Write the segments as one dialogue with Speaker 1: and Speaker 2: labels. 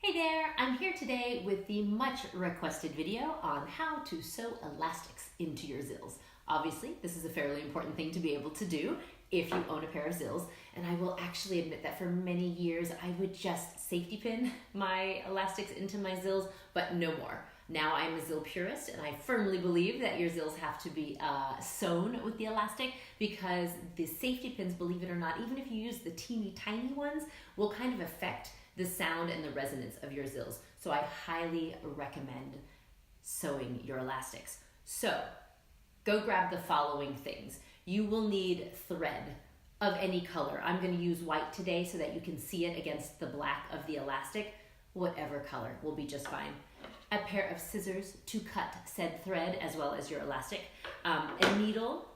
Speaker 1: Hey there, I'm here today with the much requested video on how to sew elastics into your Zills. Obviously, this is a fairly important thing to be able to do if you own a pair of Zills, and I will actually admit that for many years I would just safety pin my elastics into my Zills, but no more. Now I'm a Zill purist, and I firmly believe that your Zills have to be sewn with the elastic because the safety pins, believe it or not, even if you use the teeny tiny ones, will kind of affect the sound and the resonance of your Zills. So I highly recommend sewing your elastics. So go grab the following things. You will need thread of any color. I'm going to use white today so that you can see it against the black of the elastic. Whatever color will be just fine. A pair of scissors to cut said thread as well as your elastic. A needle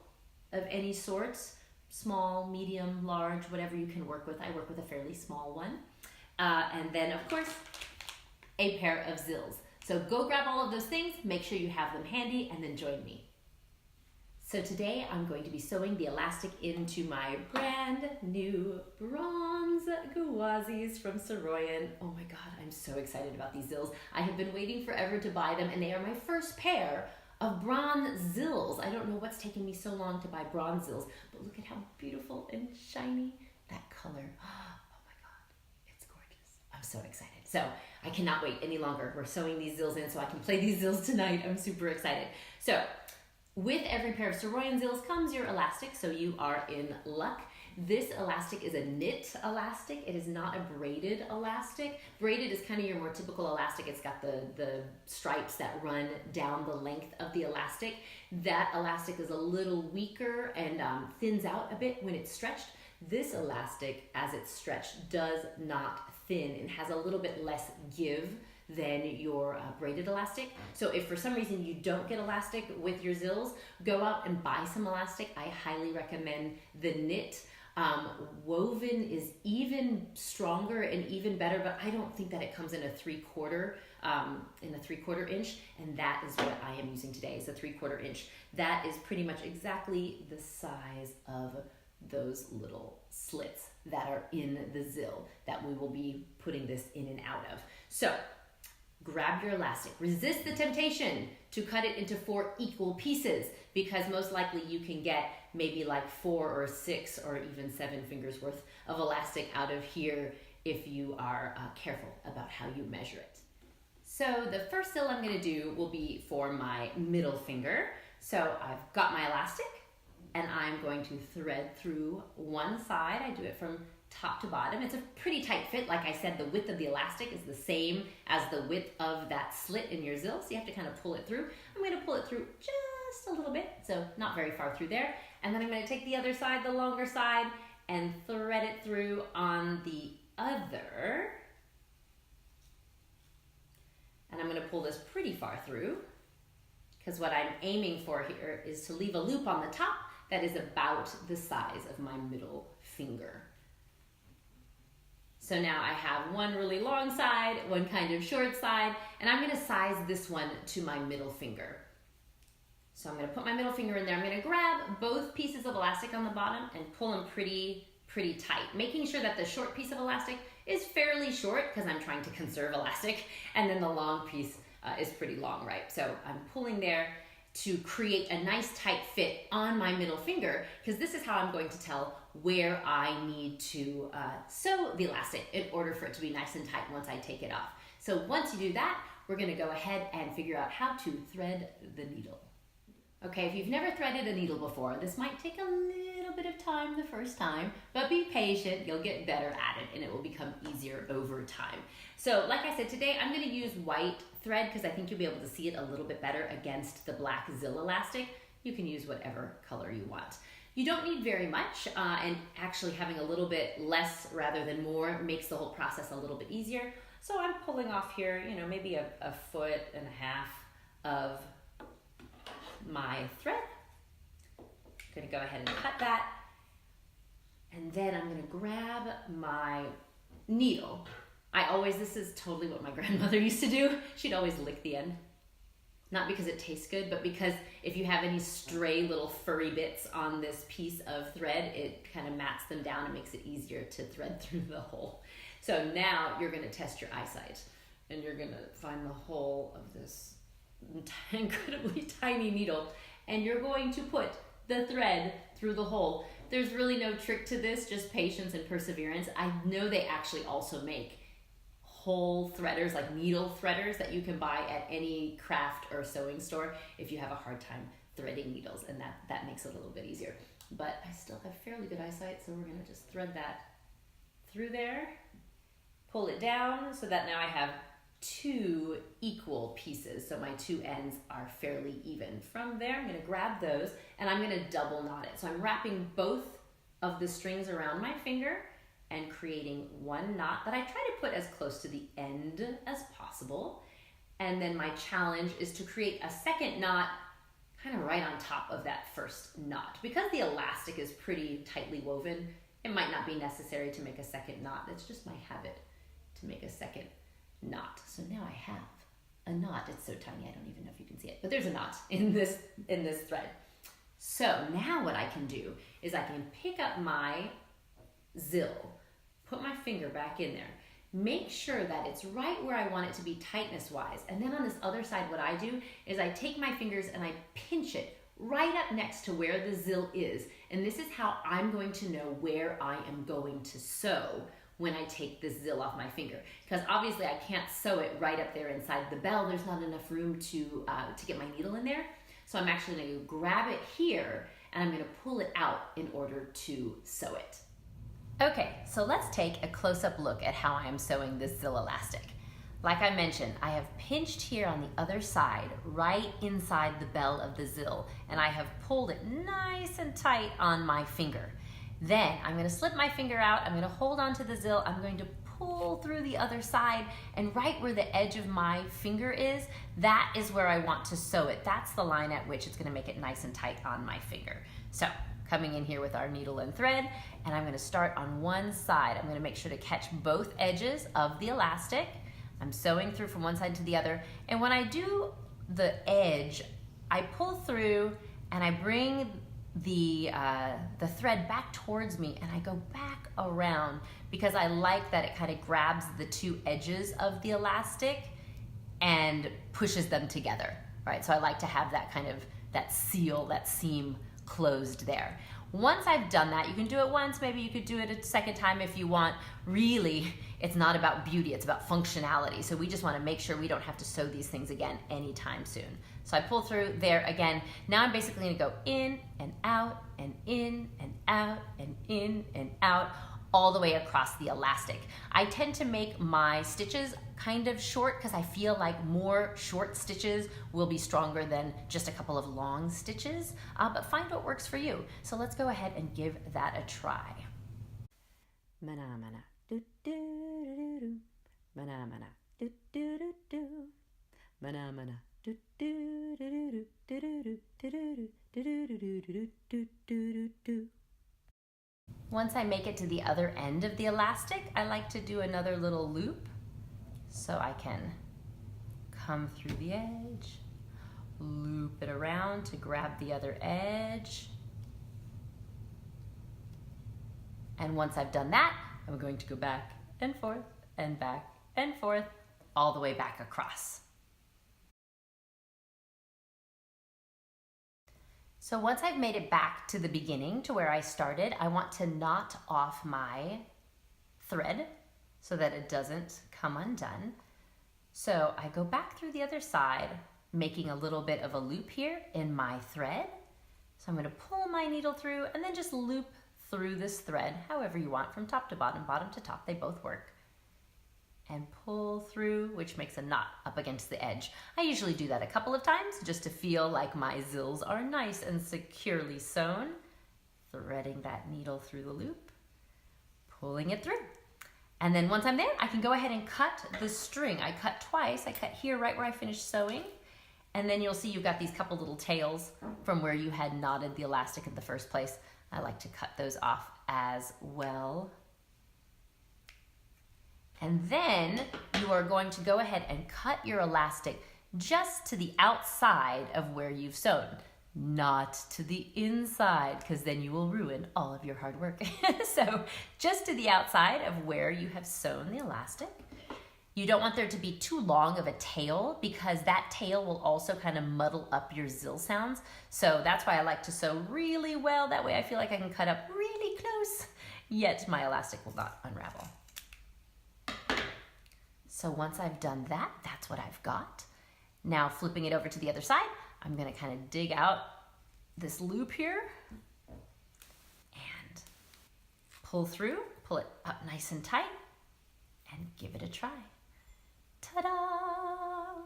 Speaker 1: of any sorts, small, medium, large, whatever you can work with. I work with a fairly small one. And then, of course, a pair of Zills. So go grab all of those things, make sure you have them handy, and then join me. So today I'm going to be sewing the elastic into my brand new bronze gauzees from Saroyan. Oh my God, I'm so excited about these Zills. I have been waiting forever to buy them, and they are my first pair of bronze Zills. I don't know what's taken me so long to buy bronze Zills, but look at how beautiful and shiny that color. I'm so excited. So I cannot wait any longer. We're sewing these Zills in so I can play these Zills tonight. I'm super excited. So with every pair of Saroyan Zills comes your elastic, so you are in luck. This elastic is a knit elastic. It is not a braided elastic. Braided is kind of your more typical elastic. It's got the stripes that run down the length of the elastic. That elastic is a little weaker and thins out a bit when it's stretched. This elastic, as it's stretched, does not thin and has a little bit less give than your braided elastic. So if for some reason you don't get elastic with your Zills, go out and buy some elastic. I highly recommend the knit. Woven is even stronger and even better, but I don't think that it comes in a 3/4 inch, and that is what I am using today, is a 3/4 inch. That is pretty much exactly the size of those little slits that are in the Zill that we will be putting this in and out of. So grab your elastic. Resist the temptation to cut it into 4 equal pieces, because most likely you can get maybe like 4 or 6 or even 7 fingers worth of elastic out of here if you are careful about how you measure it. So the first Zill I'm going to do will be for my middle finger. So I've got my elastic, and I'm going to thread through one side. I do it from top to bottom. It's a pretty tight fit. Like I said, the width of the elastic is the same as the width of that slit in your Zill, so you have to kind of pull it through. I'm going to pull it through just a little bit, so not very far through there. And then I'm going to take the other side, the longer side, and thread it through on the other. And I'm going to pull this pretty far through, because what I'm aiming for here is to leave a loop on the top that is about the size of my middle finger. So now I have one really long side, one kind of short side, and I'm going to size this one to my middle finger. So I'm going to put my middle finger in there. I'm going to grab both pieces of elastic on the bottom and pull them pretty tight, making sure that the short piece of elastic is fairly short because I'm trying to conserve elastic, and then the long piece is pretty long, right? So I'm pulling there to create a nice tight fit on my middle finger, because this is how I'm going to tell where I need to sew the elastic in order for it to be nice and tight once I take it off. So once you do that, we're going to go ahead and figure out how to thread the needle. Okay, if you've never threaded a needle before, this might take a little bit of time the first time, but be patient, you'll get better at it, and it will become easier over time. So like I said, today I'm going to use white thread because I think you'll be able to see it a little bit better against the black Zill elastic. You can use whatever color you want. You don't need very much, and actually having a little bit less rather than more makes the whole process a little bit easier. So I'm pulling off here, maybe a 1.5 foot of my thread. I'm going to go ahead and cut that, and then I'm going to grab my needle. This is totally what my grandmother used to do. She'd always lick the end. not because it tastes good, but because if you have any stray little furry bits on this piece of thread, it kind of mats them down and makes it easier to thread through the hole. So now you're gonna test your eyesight, and you're gonna find the hole of this incredibly tiny needle, and you're going to put the thread through the hole. There's really no trick to this, just patience and perseverance. I know they actually also make hole threaders, like needle threaders, that you can buy at any craft or sewing store if you have a hard time threading needles, and that makes it a little bit easier. But I still have fairly good eyesight, so we're gonna just thread that through there, pull it down so that now I have 2 equal pieces, so my 2 ends are fairly even. From there, I'm gonna grab those and I'm gonna double knot it. So I'm wrapping both of the strings around my finger and creating 1 knot that I try to put as close to the end as possible. And then my challenge is to create a second knot kind of right on top of that first knot. Because the elastic is pretty tightly woven, it might not be necessary to make a second knot. It's just my habit to make a second knot. So now I have a knot. It's so tiny I don't even know if you can see it, but there's a knot in this thread. So now what I can do is I can pick up my zill, put my finger back in there, make sure that it's right where I want it to be tightness wise, and then on this other side what I do is I take my fingers and I pinch it right up next to where the zill is, and this is how I'm going to know where I am going to sew when I take this zill off my finger, because obviously I can't sew it right up there inside the bell. There's not enough room to get my needle in there. So I'm actually going to grab it here and I'm going to pull it out in order to sew it. Okay, so let's take a close-up look at how I am sewing this zill elastic. Like I mentioned, I have pinched here on the other side, right inside the bell of the zill, and I have pulled it nice and tight on my finger. Then I'm going to slip my finger out, I'm going to hold onto the zill, I'm going to pull through the other side, and right where the edge of my finger is, that is where I want to sew it. That's the line at which it's going to make it nice and tight on my finger. So coming in here with our needle and thread, and I'm going to start on one side. I'm going to make sure to catch both edges of the elastic. I'm sewing through from one side to the other, and when I do the edge, I pull through and I bring the thread back towards me and I go back around, because I like that it kind of grabs the 2 edges of the elastic and pushes them together, right? So I like to have that kind of, that seal, that seam closed there. Once I've done that, you can do it once, maybe you could do it a second time if you want. Really, it's not about beauty, it's about functionality. So we just want to make sure we don't have to sew these things again anytime soon. So I pull through there again. Now I'm basically going to go in and out and in and out and in and out all the way across the elastic. I tend to make my stitches kind of short because I feel like more short stitches will be stronger than just a couple of long stitches, but find what works for you. So let's go ahead and give that a try. Mana mana do do do do, mana mana do do do do, mana mana do do do do do do do do do do. Once I make it to the other end of the elastic, I like to do another little loop so I can come through the edge, loop it around to grab the other edge. And once I've done that, I'm going to go back and forth and back and forth all the way back across. So once I've made it back to the beginning, to where I started, I want to knot off my thread so that it doesn't come undone. So I go back through the other side, making a little bit of a loop here in my thread. So I'm going to pull my needle through and then just loop through this thread however you want, from top to bottom, bottom to top, they both work. And pull through, which makes a knot up against the edge. I usually do that a couple of times just to feel like my zills are nice and securely sewn. Threading that needle through the loop, pulling it through. And then once I'm there, I can go ahead and cut the string. I cut twice. I cut here right where I finished sewing. And then you'll see you've got these couple little tails from where you had knotted the elastic in the first place. I like to cut those off as well. And then you are going to go ahead and cut your elastic just to the outside of where you've sewn, not to the inside, because then you will ruin all of your hard work. So just to the outside of where you have sewn the elastic. You don't want there to be too long of a tail, because that tail will also kind of muddle up your zill sounds. So that's why I like to sew really well. That way I feel like I can cut up really close, yet my elastic will not unravel. So once I've done that, that's what I've got. Now flipping it over to the other side, I'm gonna kind of dig out this loop here and pull through, pull it up nice and tight, and give it a try. Ta-da!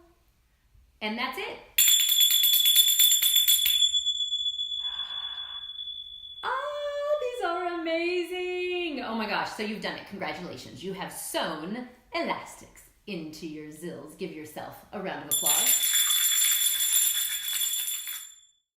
Speaker 1: And that's it. Oh, these are amazing. Oh my gosh, so you've done it. Congratulations. You have sewn elastics into your zills. Give yourself a round of applause.